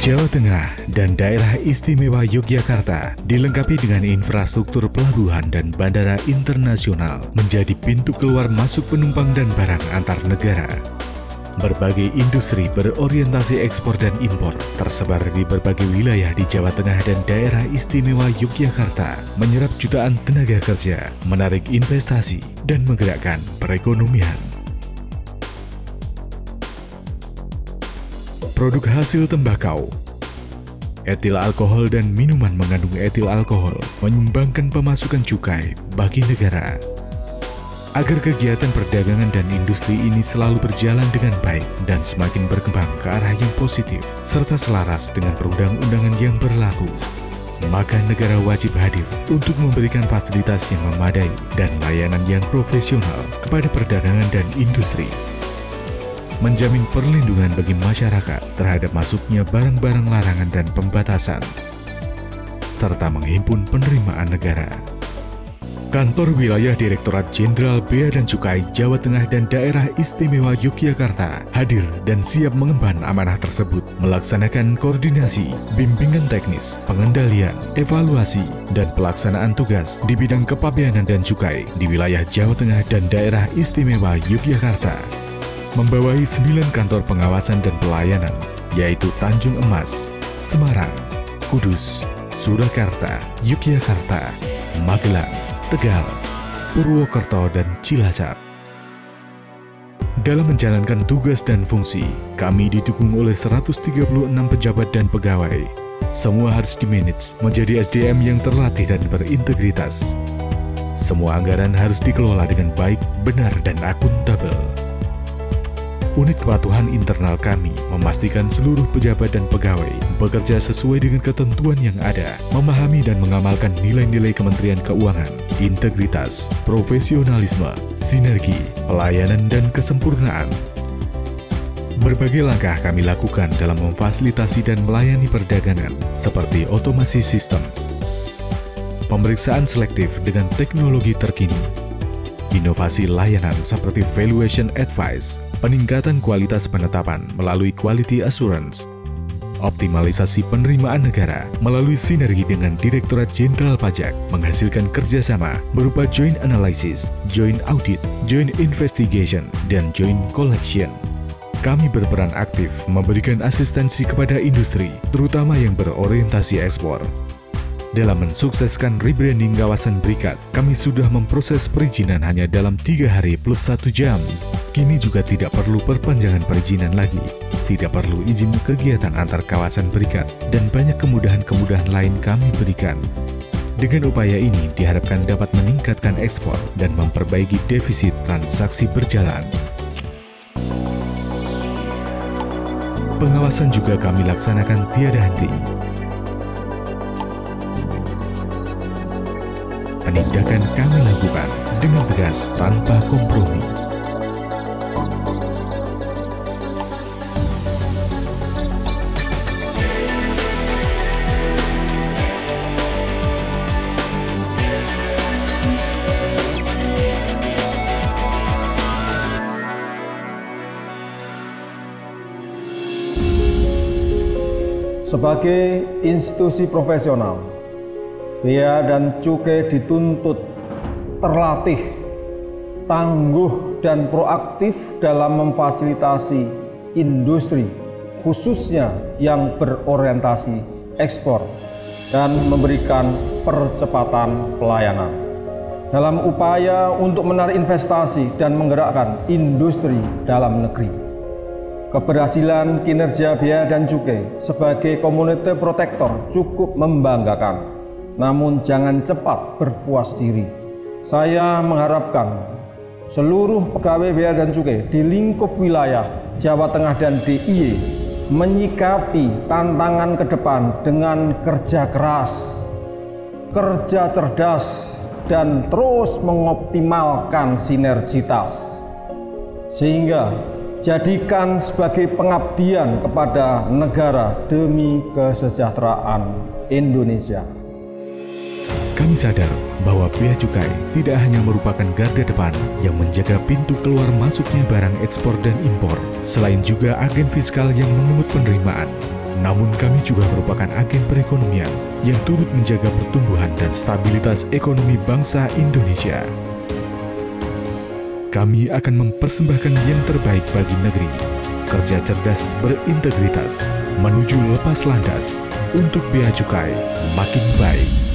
Jawa Tengah dan Daerah Istimewa Yogyakarta dilengkapi dengan infrastruktur pelabuhan dan bandara internasional menjadi pintu keluar masuk penumpang dan barang antar negara. Berbagai industri berorientasi ekspor dan impor tersebar di berbagai wilayah di Jawa Tengah dan Daerah Istimewa Yogyakarta, menyerap jutaan tenaga kerja, menarik investasi, dan menggerakkan perekonomian. Produk hasil tembakau, etil alkohol dan minuman mengandung etil alkohol menyumbangkan pemasukan cukai bagi negara. Agar kegiatan perdagangan dan industri ini selalu berjalan dengan baik dan semakin berkembang ke arah yang positif, serta selaras dengan perundang-undangan yang berlaku, maka negara wajib hadir untuk memberikan fasilitas yang memadai dan layanan yang profesional kepada perdagangan dan industri. Menjamin perlindungan bagi masyarakat terhadap masuknya barang-barang larangan dan pembatasan, serta menghimpun penerimaan negara. Kantor Wilayah Direktorat Jenderal Bea dan Cukai Jawa Tengah dan Daerah Istimewa Yogyakarta hadir dan siap mengemban amanah tersebut, melaksanakan koordinasi, bimbingan teknis, pengendalian, evaluasi, dan pelaksanaan tugas di bidang kepabeanan dan cukai di wilayah Jawa Tengah dan Daerah Istimewa Yogyakarta. Membawai 9 kantor pengawasan dan pelayanan, yaitu Tanjung Emas, Semarang, Kudus, Surakarta, Yogyakarta, Magelang, Tegal, Purwokerto, dan Cilacap. Dalam menjalankan tugas dan fungsi, kami didukung oleh 136 pejabat dan pegawai. Semua harus dimanage menjadi SDM yang terlatih dan berintegritas. Semua anggaran harus dikelola dengan baik, benar, dan akuntabel. Unit kepatuhan internal kami memastikan seluruh pejabat dan pegawai bekerja sesuai dengan ketentuan yang ada, memahami dan mengamalkan nilai-nilai Kementerian Keuangan, integritas, profesionalisme, sinergi, pelayanan, dan kesempurnaan. Berbagai langkah kami lakukan dalam memfasilitasi dan melayani perdagangan, seperti otomasi sistem, pemeriksaan selektif dengan teknologi terkini, inovasi layanan seperti valuation advice, peningkatan kualitas penetapan melalui quality assurance, optimalisasi penerimaan negara melalui sinergi dengan Direktorat Jenderal Pajak, menghasilkan kerjasama berupa joint analysis, joint audit, joint investigation, dan joint collection. Kami berperan aktif memberikan asistensi kepada industri, terutama yang berorientasi ekspor. Dalam mensukseskan rebranding kawasan Berikat, kami sudah memproses perizinan hanya dalam 3 hari plus 1 jam. Kini juga tidak perlu perpanjangan perizinan lagi, tidak perlu izin kegiatan antar kawasan Berikat, dan banyak kemudahan-kemudahan lain kami berikan. Dengan upaya ini diharapkan dapat meningkatkan ekspor dan memperbaiki defisit transaksi berjalan. Pengawasan juga kami laksanakan tiada henti. Penindakan kami lakukan dengan tegas tanpa kompromi. Sebagai institusi profesional, Bea dan Cukai dituntut terlatih, tangguh, dan proaktif dalam memfasilitasi industri, khususnya yang berorientasi ekspor, dan memberikan percepatan pelayanan. Dalam upaya untuk menarik investasi dan menggerakkan industri dalam negeri. Keberhasilan kinerja Bea dan Cukai sebagai komunitas protektor cukup membanggakan. Namun jangan cepat berpuas diri. Saya mengharapkan seluruh pegawai Bea dan Cukai di lingkup wilayah Jawa Tengah dan DIY menyikapi tantangan ke depan dengan kerja keras, kerja cerdas, dan terus mengoptimalkan sinergitas. Sehingga jadikan sebagai pengabdian kepada negara demi kesejahteraan Indonesia. Kami sadar bahwa Bea Cukai tidak hanya merupakan garda depan yang menjaga pintu keluar masuknya barang ekspor dan impor, selain juga agen fiskal yang memungut penerimaan. namun kami juga merupakan agen perekonomian yang turut menjaga pertumbuhan dan stabilitas ekonomi bangsa Indonesia. Kami akan mempersembahkan yang terbaik bagi negeri, kerja cerdas berintegritas, menuju lepas landas untuk bea cukai makin baik.